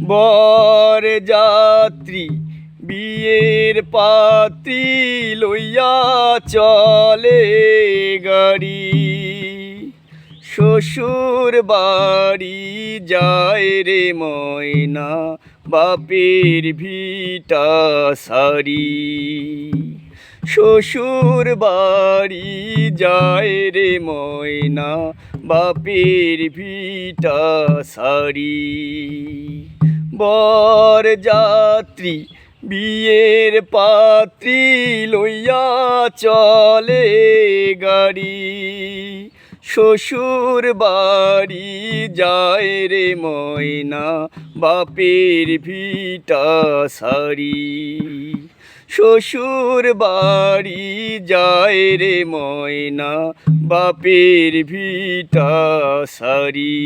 বর যাত্রী বিয়ের পাত্রী লইয়া চলে গাড়ি। শ্বশুর বাড়ি যায় রে ময়না, বাপের ভিটা সারি। শ্বশুর বাড়ি যায় রে ময়না, বাপের ভিটা সারি। বর যাত্রী বিয়ের পাত্রী লইয়া চলে গাড়ি। শ্বশুর বাড়ি যায় রে ময়না, বাপের ভিটা সারি। শ্বশুর বাড়ি যায় রে ময়না, বাপের ভিটা সারি।